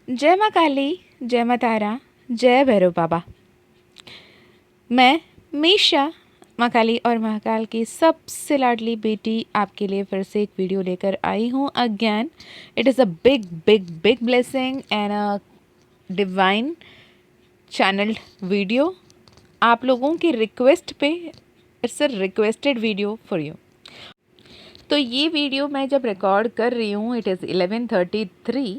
जय माँ काली, जय माँ तारा, जय भैरव बाबा। मैं मीशा, माँ काली और महाकाल की सबसे लाडली बेटी आपके लिए फिर से एक वीडियो लेकर आई हूँ again. It is a big big big blessing and a divine channelled video. आप लोगों की रिक्वेस्ट पे it's a requested video for you. तो ये वीडियो मैं जब रिकॉर्ड कर रही हूँ इट इज़ 11:33,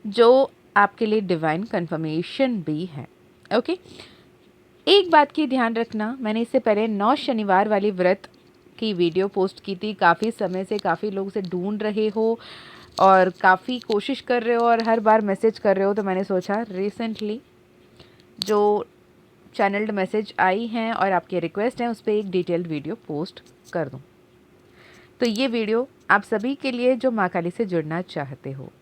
जो आपके लिए डिवाइन कंफर्मेशन भी है। ओके एक बात की ध्यान रखना, मैंने इससे पहले 9 शनिवार वाली व्रत की वीडियो पोस्ट की थी। काफ़ी समय से काफ़ी लोग उसे ढूंढ रहे हो और काफ़ी कोशिश कर रहे हो और हर बार मैसेज कर रहे हो, तो मैंने सोचा रिसेंटली जो चैनल्ड मैसेज आई हैं और आपकी रिक्वेस्ट है उस पर एक डिटेल्ड वीडियो पोस्ट कर दूँ। तो ये वीडियो आप सभी के लिए जो माँ काली से जुड़ना चाहते हो।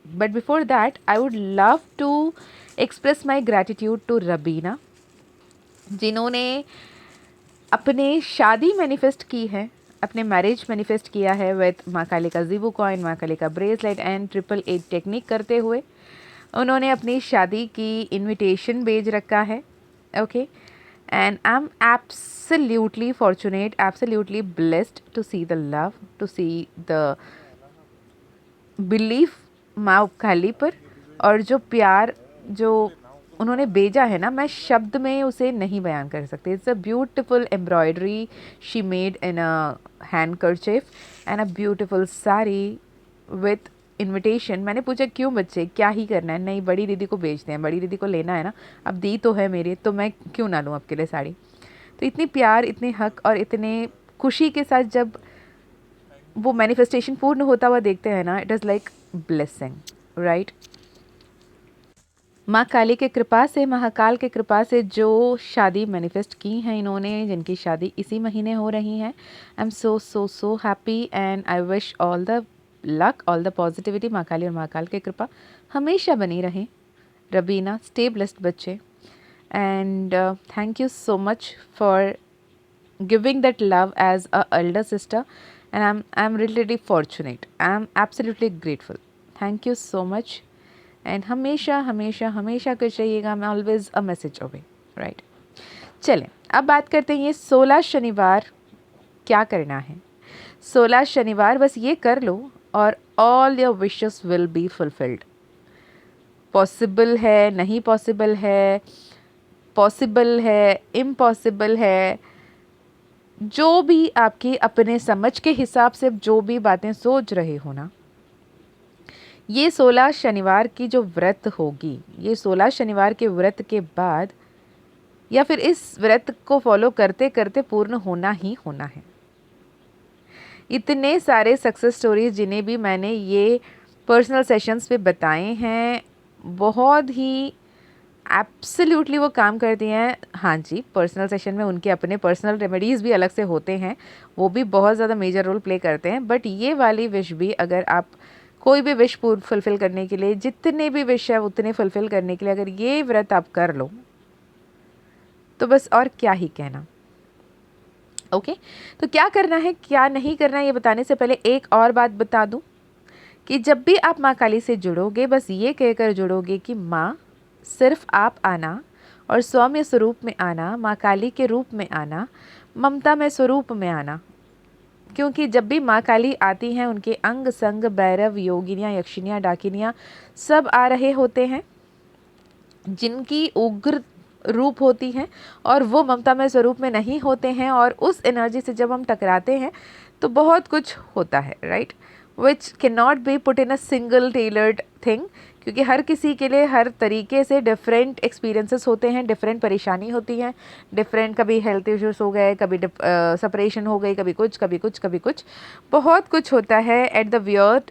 But before that I would love to express my gratitude to Rabina, जिन्होंने अपने शादी मैनिफेस्ट की है, अपने मैरिज मैनिफेस्ट किया है विद माँ काली का जीवो कॉइन, माँ काली का ब्रेसलेट एंड 888 टेक्निक करते हुए उन्होंने अपनी शादी की इनविटेशन भेज रखा है। Okay and I'm absolutely fortunate, absolutely blessed to see the love, to see the belief माँ काली पर, और जो प्यार जो उन्होंने भेजा है ना, मैं शब्द में उसे नहीं बयान कर सकती। It's a beautiful embroidery she made in a hand कर्चिफ and a beautiful sari with invitation. मैंने पूछा क्यों बच्चे, क्या ही करना है? नहीं, बड़ी दीदी को बेचते हैं, बड़ी दीदी को लेना है ना, अब दी तो है मेरी, तो मैं क्यों ना लूँ आपके लिए साड़ी। तो इतनी प्यार, इतने हक और इतने खुशी के साथ जब वो मैनिफेस्टेशन पूर्ण होता हुआ देखते हैं ना, it is like blessing, right. माँ काली के कृपा से, महाकाल के कृपा से जो शादी मैनिफेस्ट की हैं इन्होंने, जिनकी शादी इसी महीने हो रही हैं, I am so so so happy and I wish all the luck, all the positivity. माँ काली और महाकाल की कृपा हमेशा बनी रहे। रबीना, स्टे ब्लेस्ड बच्चे, and thank you so much for giving that love as a elder sister, and I'm really fortunate, I'm absolutely grateful, thank you so much। and हमेशा हमेशा हमेशा कुछ रहिएगा, मैं always a message away, right। चलें अब बात करते हैं ये 16 शनिवार क्या करना है। 16 शनिवार बस ये कर लो और all your wishes will be fulfilled। Possible है, नहीं पॉसिबल है, पॉसिबल है, इम्पॉसिबल है, जो भी आपकी अपने समझ के हिसाब से जो भी बातें सोच रहे हो ना, ये 16 शनिवार की जो व्रत होगी, ये 16 शनिवार के व्रत के बाद या फिर इस व्रत को फॉलो करते करते पूर्ण होना ही होना है। इतने सारे सक्सेस स्टोरीज जिन्हें भी मैंने ये पर्सनल सेशंस पे बताए हैं, बहुत ही एब्सोल्युटली वो काम करती हैं। हाँ जी, पर्सनल सेशन में उनके अपने पर्सनल रेमेडीज़ भी अलग से होते हैं, वो भी बहुत ज़्यादा मेजर रोल प्ले करते हैं। बट ये वाली विश भी, अगर आप कोई भी विश फुलफ़िल करने के लिए, जितने भी विश है उतने फुलफ़िल करने के लिए अगर ये व्रत आप कर लो, तो बस और क्या ही कहना। ओके तो क्या करना है क्या नहीं करना है ये बताने से पहले एक और बात बता दूं कि जब भी आप माँ काली से जुड़ोगे, बस ये कहकर जुड़ोगे कि माँ, सिर्फ आप आना और सौम्य स्वरूप में आना, माँ काली के रूप में आना, ममता में स्वरूप में आना। क्योंकि जब भी माँ काली आती हैं उनके अंग संग भैरव, योगिनियाँ, यक्षिनियाँ, डाकिनियाँ सब आ रहे होते हैं, जिनकी उग्र रूप होती हैं और वो ममता में स्वरूप में नहीं होते हैं, और उस एनर्जी से जब हम टकराते हैं तो बहुत कुछ होता है, right, which can not be put in a single tailored thing. क्योंकि हर किसी के लिए हर तरीके से डिफरेंट एक्सपीरियंसेस होते हैं, डिफरेंट परेशानी होती है, डिफरेंट, कभी हेल्थ इश्यूज हो गए, कभी सेपरेशन हो गई, कभी कुछ कभी कुछ कभी कुछ, बहुत कुछ होता है। एट द वियर्ड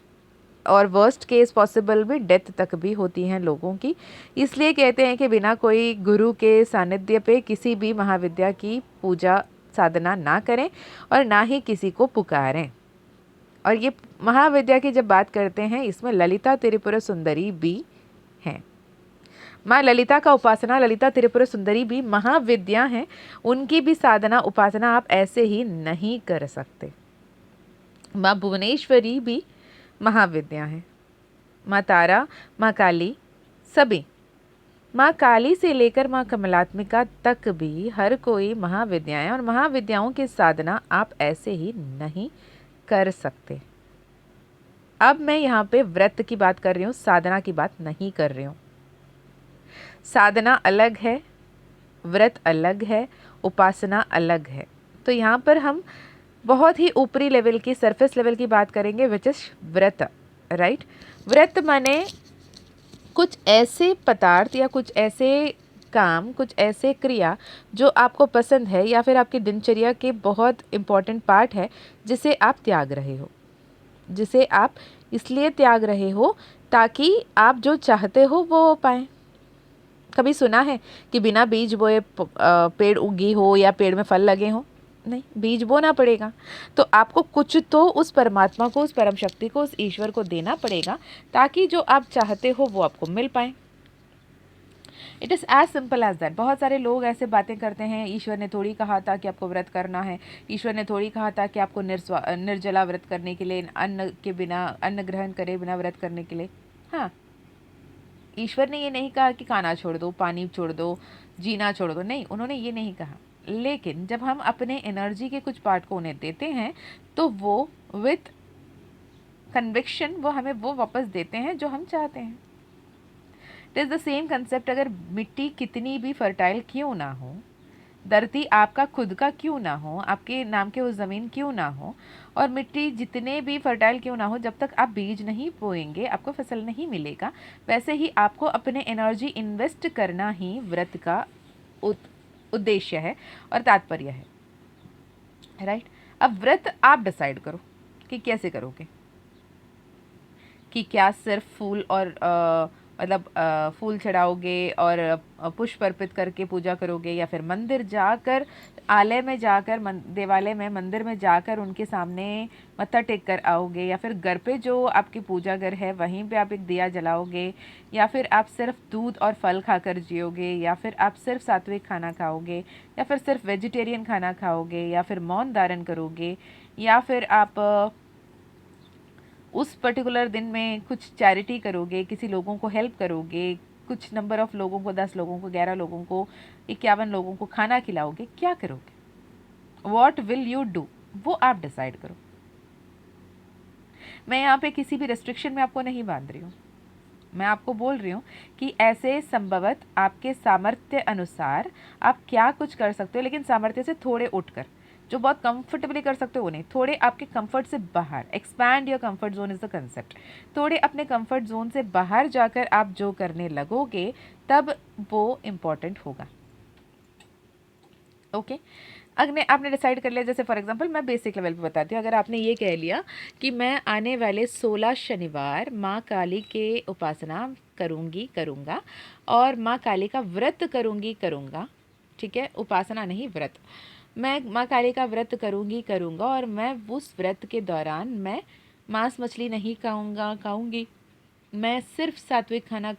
और वर्स्ट केस पॉसिबल भी डेथ तक भी होती हैं लोगों की। इसलिए कहते हैं कि बिना कोई गुरु के सानिध्य पे किसी भी महाविद्या की पूजा साधना ना करें और ना ही किसी को पुकारें। और ये महाविद्या की जब बात करते हैं, इसमें ललिता त्रिपुरा सुंदरी भी हैं। माँ ललिता का उपासना, ललिता त्रिपुरा सुंदरी भी महाविद्या हैं, उनकी भी साधना उपासना आप ऐसे ही नहीं कर सकते। माँ भुवनेश्वरी भी महाविद्या हैं। माँ तारा, माँ काली, सभी, माँ काली से लेकर माँ कमलात्मिका तक भी हर कोई महाविद्याएं और महाविद्याओं की साधना आप ऐसे ही नहीं कर सकते। अब मैं यहाँ पे व्रत की बात कर रही हूँ, साधना की बात नहीं कर रही हूँ। साधना अलग है, व्रत अलग है, उपासना अलग है। तो यहाँ पर हम बहुत ही ऊपरी लेवल की, सरफेस लेवल की बात करेंगे, विच इज व्रत, राइट। व्रत माने कुछ ऐसे पदार्थ या कुछ ऐसे काम, कुछ ऐसे क्रिया जो आपको पसंद है या फिर आपकी दिनचर्या के बहुत इम्पॉर्टेंट पार्ट है, जिसे आप त्याग रहे हो, जिसे आप इसलिए त्याग रहे हो ताकि आप जो चाहते हो वो हो पाए। कभी सुना है कि बिना बीज बोए पेड़ उगी हो या पेड़ में फल लगे हों? नहीं, बीज बोना पड़ेगा। तो आपको कुछ तो उस परमात्मा को, उस परम शक्ति को, उस ईश्वर को देना पड़ेगा ताकि जो आप चाहते हो वो आपको मिल पाए। It is as simple as that. बहुत सारे लोग ऐसे बातें करते हैं, ईश्वर ने थोड़ी कहा था कि आपको व्रत करना है, ईश्वर ने थोड़ी कहा था कि आपको निर्जला व्रत करने के लिए, अन्न के बिना, अन्न ग्रहण करे बिना व्रत करने के लिए। हाँ, ईश्वर ने ये नहीं कहा कि खाना छोड़ दो, पानी छोड़ दो, जीना छोड़ दो, नहीं, उन्होंने ये नहीं कहा। लेकिन जब हम अपने एनर्जी के कुछ पार्ट को उन्हें देते हैं तो वो विथ कन्विक्शन वो हमें वो वापस देते हैं जो हम चाहते हैं। It is the same concept. अगर मिट्टी कितनी भी फर्टाइल क्यों ना हो, धरती आपका खुद का क्यों ना हो, आपके नाम के उस ज़मीन क्यों ना हो, और मिट्टी जितने भी फर्टाइल क्यों ना हो, जब तक आप बीज नहीं बोएंगे आपको फसल नहीं मिलेगा। वैसे ही आपको अपने एनर्जी इन्वेस्ट करना ही व्रत का उद्देश्य है और तात्पर्य है, राइट। अब व्रत आप डिसाइड करो कि कैसे करोगे, कि क्या सिर्फ फूल और मतलब फूल चढ़ाओगे और पुष्प अर्पित करके पूजा करोगे, या फिर मंदिर जाकर, आलय में जाकर, देवालय में, मंदिर में जाकर उनके सामने मत्था टेक कर आओगे, या फिर घर पे जो आपकी पूजा घर है वहीं पे आप एक दिया जलाओगे, या फिर आप सिर्फ दूध और फल खाकर जियोगे, या फिर आप सिर्फ सात्विक खाना खाओगे, या फिर सिर्फ वेजिटेरियन खाना खाओगे, या फिर मौन धारण करोगे, या फिर आप उस पर्टिकुलर दिन में कुछ चैरिटी करोगे, किसी लोगों को हेल्प करोगे, कुछ नंबर ऑफ लोगों को, 10 लोगों को, 11 लोगों को, 51 लोगों को खाना खिलाओगे, क्या करोगे, वॉट विल यू डू, वो आप डिसाइड करो। मैं यहाँ पे किसी भी रेस्ट्रिक्शन में आपको नहीं बांध रही हूँ, मैं आपको बोल रही हूँ कि ऐसे संभवत आपके सामर्थ्य अनुसार आप क्या कुछ कर सकते हो, लेकिन सामर्थ्य से थोड़े उठकर। जो बहुत कंफर्टेबली कर सकते हो उन्हें, थोड़े आपके कंफर्ट से बाहर, expand your comfort zone is the concept. थोड़े अपने कंफर्ट जोन से बाहर जाकर आप जो करने लगोगे तब वो इम्पॉर्टेंट होगा, ओके। अगर आपने डिसाइड कर लिया, जैसे फॉर एग्जांपल मैं बेसिक लेवल पे बताती हूँ, अगर आपने ये कह लिया कि मैं आने वाले 16 शनिवार माँ काली के उपासना करूँगा और माँ काली का व्रत करूँगा, ठीक है, उपासना नहीं, व्रत, मैं माँ काली का व्रत करूँगा और मैं उस व्रत के दौरान मैं मांस मछली नहीं खाऊँगी, मैं सिर्फ सात्विक खाना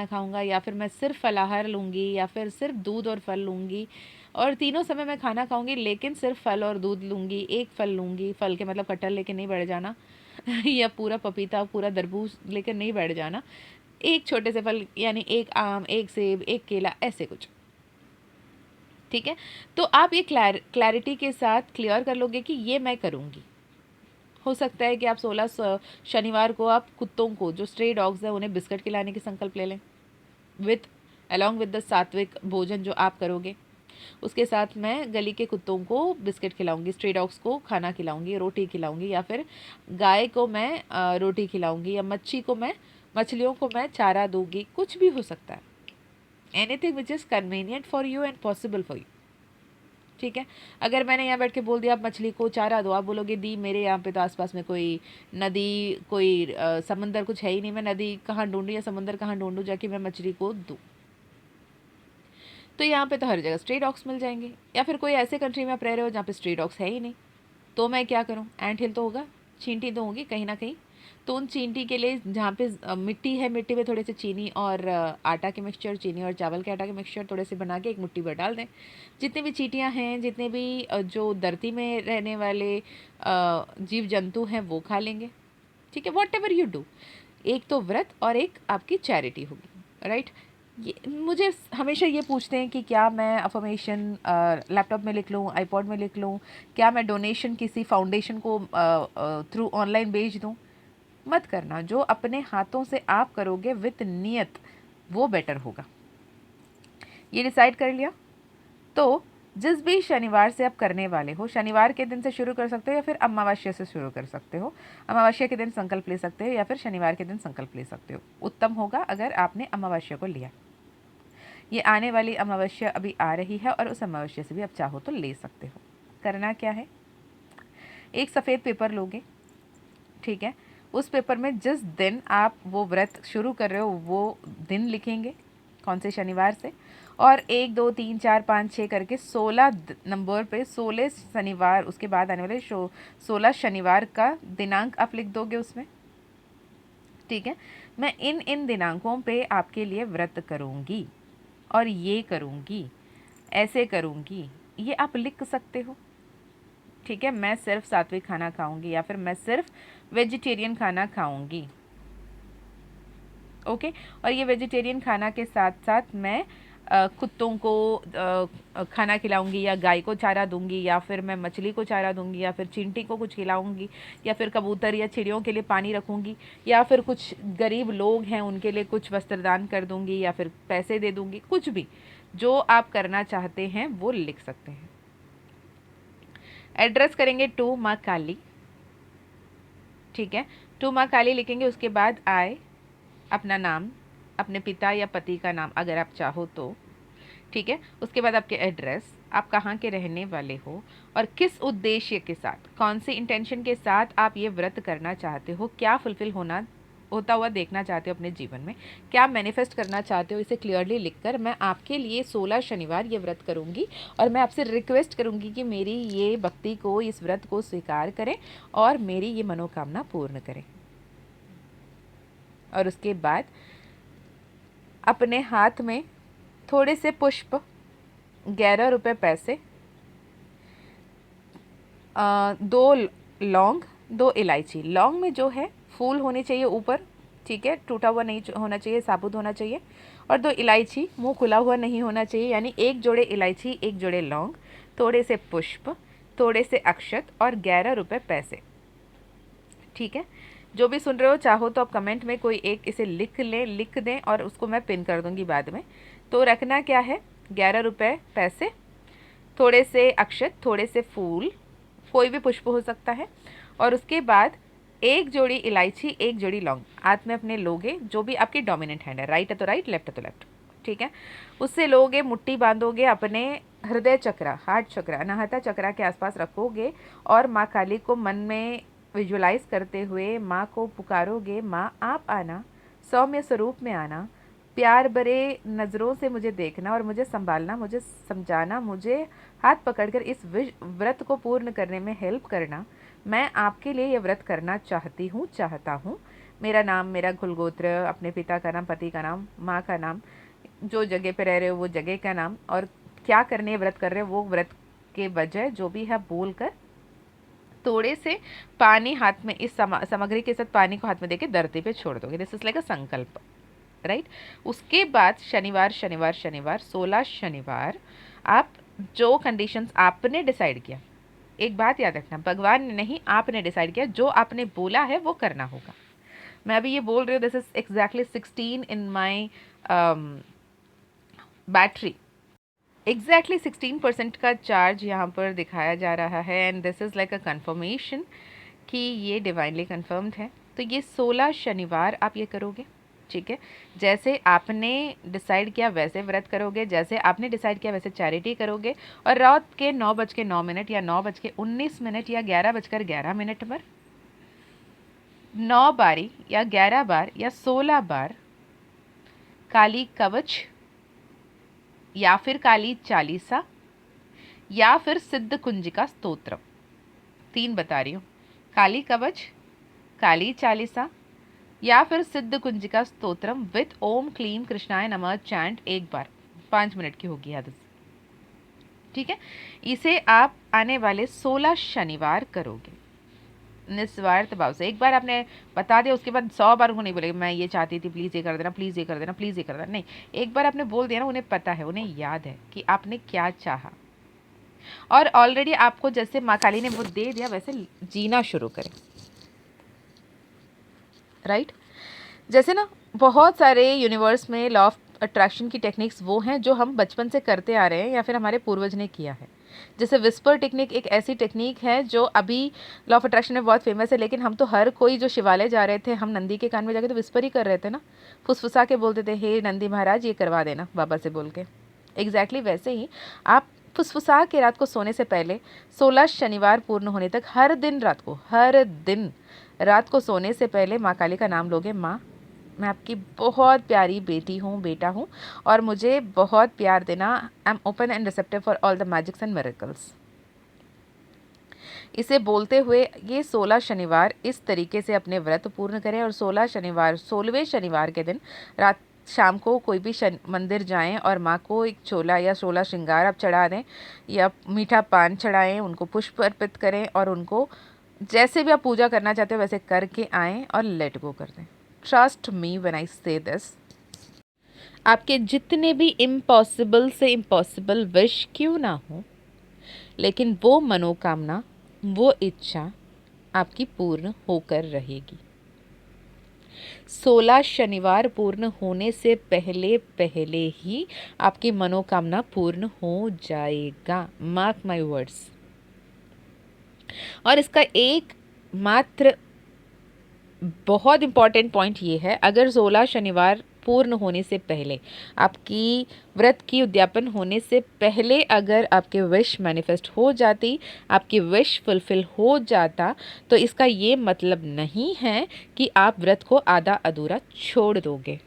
खाऊंगा, या फिर मैं सिर्फ फलाहार लूँगी, या फिर सिर्फ दूध और फल लूँगी, और तीनों समय मैं खाना खाऊंगी लेकिन सिर्फ फल और दूध लूँगी, एक फल लूँगी, फल के मतलब कटहल लेके नहीं बैठ जाना या पूरा पपीता, पूरा तरबूज लेकर नहीं बैठ जाना, एक छोटे से फल, यानी एक आम, एक सेब, एक केला, ऐसे कुछ, ठीक है। तो आप ये क्लैरिटी के साथ क्लियर कर लोगे कि ये मैं करूँगी। हो सकता है कि आप 16 शनिवार को आप कुत्तों को, जो स्ट्रे डॉग्स हैं, उन्हें बिस्किट खिलाने की संकल्प ले लें, विथ अलॉन्ग विद द सात्विक भोजन जो आप करोगे, उसके साथ मैं गली के कुत्तों को बिस्किट खिलाऊंगी, स्ट्रे डॉग्स को खाना खिलाऊंगी, रोटी खिलाऊंगी, या फिर गाय को मैं रोटी खिलाऊंगी, या मछलियों को मैं चारा दूंगी, कुछ भी हो सकता है। Anything which is convenient for you and possible for you, ठीक है। अगर मैंने यहाँ बैठ के बोल दिया आप मछली को चारा दो, आप बोलोगे दी मेरे यहाँ पे तो आसपास में कोई नदी, कोई समंदर कुछ है ही नहीं, मैं नदी कहाँ ढूंढूँ या समंदर कहाँ ढूंढूँ जाके मैं मछली को दूँ। तो यहाँ पे तो हर जगह स्ट्रे डॉग्स मिल जाएंगे, या फिर कोई ऐसे कंट्री में आप रह रहे हो जहाँ पे स्ट्रे डॉग्स है ही नहीं, तो मैं क्या करूँ, एंट हिल तो होगा, चींटी तो होगी कहीं ना कहीं, तो उन चींटी के लिए जहाँ पे मिट्टी है, मिट्टी में थोड़े से चीनी और आटा के मिक्सचर, चीनी और चावल के आटा के मिक्सचर थोड़े से बना के एक मुट्ठी पर डाल दें। जितनी भी चींटियाँ हैं, जितने भी जो धरती में रहने वाले जीव जंतु हैं वो खा लेंगे, ठीक है। वॉट एवर यू डू, एक तो व्रत और एक आपकी चैरिटी होगी, राइट। ये मुझे हमेशा ये पूछते हैं कि क्या मैं अफर्मेशन लैपटॉप में लिख लूँ, आईपॉड में लिख लूँ, क्या मैं डोनेशन किसी फाउंडेशन को थ्रू ऑनलाइन भेज दूँ। मत करना, जो अपने हाथों से आप करोगे विद नियत वो बेटर होगा। ये डिसाइड कर लिया तो जिस भी शनिवार से आप करने वाले हो, शनिवार के दिन से शुरू कर सकते हो या फिर अमावस्या से शुरू कर सकते हो। अमावस्या के दिन संकल्प ले सकते हो या फिर शनिवार के दिन संकल्प ले सकते हो। उत्तम होगा अगर आपने अमावस्या को लिया। ये आने वाली अमावस्या अभी आ रही है और उस अमावस्या से भी आप चाहो तो ले सकते हो। करना क्या है, एक सफ़ेद पेपर लोगे, ठीक है। उस पेपर में जिस दिन आप वो व्रत शुरू कर रहे हो वो दिन लिखेंगे, कौन से शनिवार से, और 1 2 3 4 5 6 करके 16 नंबर पे 16 शनिवार, उसके बाद आने वाले 16 शनिवार का दिनांक आप लिख दोगे उसमें, ठीक है। मैं इन इन दिनांकों पे आपके लिए व्रत करूँगी और ये करूँगी, ऐसे करूँगी, ये आप लिख सकते हो, ठीक है। मैं सिर्फ सात्विक खाना खाऊंगी या फिर मैं सिर्फ वेजिटेरियन खाना खाऊंगी, ओके। और ये वेजिटेरियन खाना के साथ साथ मैं कुत्तों को खाना खिलाऊंगी या गाय को चारा दूंगी या फिर मैं मछली को चारा दूंगी या फिर चींटी को कुछ खिलाऊंगी या फिर कबूतर या चिड़ियों के लिए पानी रखूंगी या फिर कुछ गरीब लोग हैं उनके लिए कुछ वस्त्रदान कर दूंगी या फिर पैसे दे दूंगी। कुछ भी जो आप करना चाहते हैं वो लिख सकते हैं। एड्रेस करेंगे टू माँ काली, ठीक है। टू माँ काली लिखेंगे, उसके बाद आए अपना नाम, अपने पिता या पति का नाम अगर आप चाहो तो, ठीक है। उसके बाद आपके एड्रेस, आप कहाँ के रहने वाले हो और किस उद्देश्य के साथ, कौन सी इंटेंशन के साथ आप ये व्रत करना चाहते हो, क्या फुलफिल होता हुआ देखना चाहते हो अपने जीवन में, क्या मैनिफेस्ट करना चाहते हो, इसे क्लियरली लिखकर मैं आपके लिए 16 शनिवार ये व्रत करूँगी और मैं आपसे रिक्वेस्ट करूँगी कि मेरी ये भक्ति को, इस व्रत को स्वीकार करें और मेरी ये मनोकामना पूर्ण करें। और उसके बाद अपने हाथ में थोड़े से पुष्प, 11 रुपये पैसे, 2 लौंग, 2 इलायची। लौंग में जो है फूल होने चाहिए ऊपर, ठीक है, टूटा हुआ नहीं होना चाहिए, साबुत होना चाहिए। और 2 इलायची, मुंह खुला हुआ नहीं होना चाहिए, यानी 1 जोड़े इलायची, 1 जोड़े लौंग, थोड़े से पुष्प, थोड़े से अक्षत और 11 रुपये पैसे, ठीक है। जो भी सुन रहे हो चाहो तो आप कमेंट में कोई एक इसे लिख दें और उसको मैं पिन कर दूंगी बाद में। तो रखना क्या है, 11 रुपये पैसे, थोड़े से अक्षत, थोड़े से फूल, कोई भी पुष्प हो सकता है, और उसके बाद 1 जोड़ी इलायची, 1 जोड़ी लौंग हाथ में अपने लोगे, जो भी आपकी डोमिनेंट हैंड है, राइट है तो राइट, लेफ्ट है तो लेफ्ट, ठीक है। उससे लोगे, मुट्ठी बांधोगे, अपने हृदय चक्र, हार्ट चक्र, अनाहता चक्र के आसपास रखोगे और माँ काली को मन में विजुलाइज करते हुए माँ को पुकारोगे, माँ आप आना, सौम्य स्वरूप में आना, प्यार भरे नज़रों से मुझे देखना और मुझे संभालना, मुझे समझाना, मुझे हाथ पकड़कर इस व्रत को पूर्ण करने में हेल्प करना। मैं आपके लिए ये व्रत करना चाहती हूँ, चाहता हूँ। मेरा नाम, मेरा कुलगोत्र, अपने पिता का नाम, पति का नाम, माँ का नाम, जो जगह पे रह रहे हो वो जगह का नाम, और क्या करने व्रत कर रहे हो वो व्रत के बजाय जो भी है बोल कर थोड़े से पानी हाथ में, इस सामग्री के साथ पानी को हाथ में देके धरती पे छोड़ दोगे। दिस इज लाइक अ संकल्प, राइट। उसके बाद शनिवार शनिवार शनिवार 16 शनिवार आप जो कंडीशंस आपने डिसाइड किया, एक बात याद रखना, भगवान ने नहीं, आपने डिसाइड किया, जो आपने बोला है वो करना होगा। मैं अभी ये बोल रही हूँ, this is exactly 16 in my battery, exactly 16% का चार्ज यहाँ पर दिखाया जा रहा है, and this is like a conformation कि ये डिवाइनली कन्फर्म्ड है। तो ये 16 शनिवार आप ये करोगे, ठीक है। जैसे आपने डिसाइड किया वैसे व्रत करोगे, जैसे आपने डिसाइड किया वैसे चैरिटी करोगे, और रात के 9:09 या 9:19 या 11:11 पर 9 बारी या 11 बार या 16 बार काली कवच या फिर काली चालीसा या फिर सिद्ध कुंजिका स्तोत्र, 3 बता रही हूँ, काली कवच, काली चालीसा या फिर सिद्ध कुंजिका स्तोत्रम विथ ओम क्लीम कृष्णाय नमः चैंट 1 बार, 5 मिनट की होगी आदत, ठीक है। इसे आप आने वाले 16 शनिवार करोगे। निस्वार्थ भाव से। एक बार आपने बता दिया, उसके बाद 100 बार उनको नहीं बोलेगा मैं ये चाहती थी, प्लीज़ ये कर देना, प्लीज़ ये कर देना, प्लीज़ ये कर देना। नहीं, एक बार आपने बोल दिया ना, उन्हें पता है, उन्हें याद है कि आपने क्या चाहा, और ऑलरेडी आपको जैसे माँ काली ने वो दे दिया वैसे जीना शुरू करें। राइट? जैसे ना बहुत सारे यूनिवर्स में लॉ ऑफ अट्रैक्शन की टेक्निक्स वो हैं जो हम बचपन से करते आ रहे हैं या फिर हमारे पूर्वज ने किया है। जैसे विस्पर टेक्निक एक ऐसी टेक्निक है जो अभी लॉ ऑफ अट्रैक्शन में बहुत फेमस है, लेकिन हम तो हर कोई जो शिवालय जा रहे थे, हम नंदी के कान में जाके तो विस्पर ही कर रहे थे ना, फुसफुसा के बोलते थे, हे नंदी महाराज ये करवा देना बाबा से बोल के। एग्जैक्टली वैसे ही आप फुसफुसा के रात को सोने से पहले 16 शनिवार पूर्ण होने तक हर दिन रात को सोने से पहले माँ काली का नाम लोगे। माँ, मैं आपकी बहुत प्यारी बेटी हूँ, बेटा हूँ, और मुझे बहुत प्यार देना। I am open and receptive for all the magics and miracles. इसे बोलते हुए ये 16 शनिवार इस तरीके से अपने व्रत पूर्ण करें, और 16वें शनिवार के दिन रात शाम को कोई भी मंदिर जाएं और माँ को एक छोला या 16 श्रृंगार आप चढ़ा दें या मीठा पान चढ़ाएं, उनको पुष्प अर्पित करें, और उनको जैसे भी आप पूजा करना चाहते हो वैसे करके आएँ और लेट गो कर दें। ट्रस्ट मी व्हेन आई से दिस। आपके जितने भी इम्पॉसिबल से इम्पॉसिबल विश क्यों ना हो, लेकिन वो मनोकामना, वो इच्छा आपकी पूर्ण होकर रहेगी। 16 शनिवार पूर्ण होने से पहले पहले ही आपकी मनोकामना पूर्ण हो जाएगा। Mark my words. और इसका एक मात्र बहुत इम्पॉर्टेंट पॉइंट ये है, अगर 16 शनिवार पूर्ण होने से पहले, आपकी व्रत की उद्यापन होने से पहले अगर आपके विश मैनिफेस्ट हो जाती, आपकी विश फुलफिल हो जाता, तो इसका ये मतलब नहीं है कि आप व्रत को आधा अधूरा छोड़ दोगे।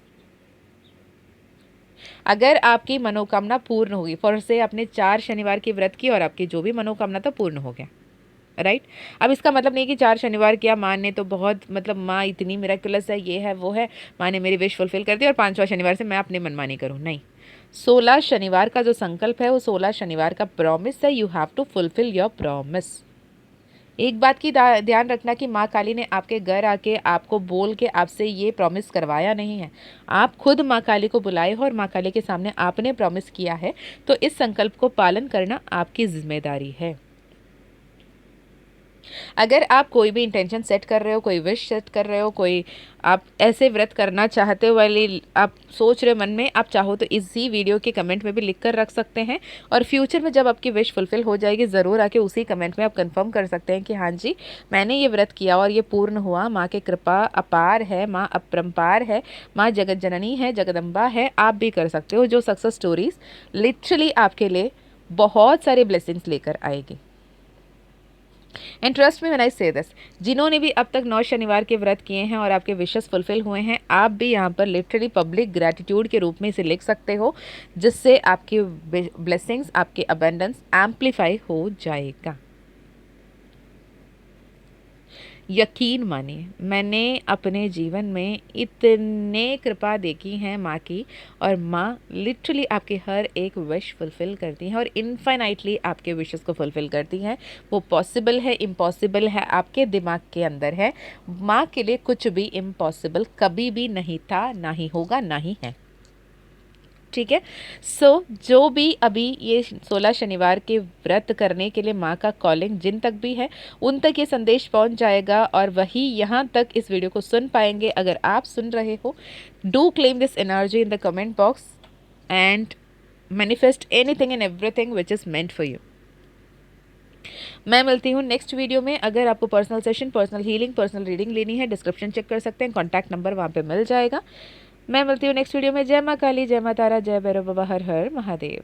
अगर आपकी मनोकामना पूर्ण होगी, फॉर से आपने 4 शनिवार की व्रत की और आपकी जो भी मनोकामना था पूर्ण हो गया, राइट। अब इसका मतलब नहीं कि 4 शनिवार किया, माँ ने तो बहुत मतलब माँ इतनी मिराकुलस है, ये है वो है, माँ ने मेरी विश फुलफिल कर दी और 5वां शनिवार से मैं अपनी मनमानी करूँ, नहीं। 16 शनिवार का जो संकल्प है वो 16 शनिवार का प्रॉमिस है। You have to fulfil your promise. एक बात की ध्यान रखना कि माँ काली ने आपके घर आके आपको बोल के आपसे ये प्रॉमिस करवाया नहीं है। आप खुद माँ काली को बुलाए हो और माँ काली के सामने आपने प्रॉमिस किया है, तो इस संकल्प को पालन करना आपकी जिम्मेदारी है। अगर आप कोई भी इंटेंशन सेट कर रहे हो, कोई विश सेट कर रहे हो, कोई आप ऐसे व्रत करना चाहते हो वाली आप सोच रहे हो मन में, आप चाहो तो इसी वीडियो के कमेंट में भी लिख कर रख सकते हैं, और फ्यूचर में जब आपकी विश फुलफिल हो जाएगी ज़रूर आके उसी कमेंट में आप कंफर्म कर सकते हैं कि हाँ जी मैंने ये व्रत किया और ये पूर्ण हुआ। माँ की कृपा अपार है, माँ अपरंपार है, माँ जगत जननी है, जगदम्बा है। आप भी कर सकते हो, जो सक्सेस स्टोरीज लिटरली आपके लिए बहुत सारे ब्लेसिंग्स लेकर आएगी। एंड ट्रस्ट में व्हेन आई से दिस, जिन्होंने भी अब तक 9 शनिवार के व्रत किए हैं और आपके विशेस फुलफिल हुए हैं, आप भी यहाँ पर लिटरली पब्लिक ग्रैटिट्यूड के रूप में इसे लिख सकते हो, जिससे आपकी ब्लेसिंग्स, आपके अबेंडेंस एम्पलीफाई हो जाएगा। यकीन मानिए, मैंने अपने जीवन में इतने कृपा देखी हैं माँ की, और माँ लिटरली आपके हर एक विश फुलफ़िल करती हैं और इनफाइनाइटली आपके विशेस को फुलफ़िल करती हैं। वो पॉसिबल है, इम्पॉसिबल है, आपके दिमाग के अंदर है। माँ के लिए कुछ भी इम्पॉसिबल कभी भी नहीं था, ना ही होगा, ना ही है। ठीक है। सो जो भी अभी ये 16 शनिवार के व्रत करने के लिए माँ का कॉलिंग जिन तक भी है, उन तक ये संदेश पहुँच जाएगा और वही यहाँ तक इस वीडियो को सुन पाएंगे। अगर आप सुन रहे हो, do claim this energy in the comment box and manifest anything and everything which is meant for you. मैं मिलती हूँ नेक्स्ट वीडियो में। अगर आपको personal session, personal healing, personal reading लेनी है, डिस्क्रिप्शन चेक कर सकते हैं, कॉन्टैक्ट नंबर वहाँ पे मिल जाएगा। मैं मिलती हूँ नेक्स्ट वीडियो में। जय माँ काली, जय माँ तारा, जय भैरव बाबा, हर हर महादेव।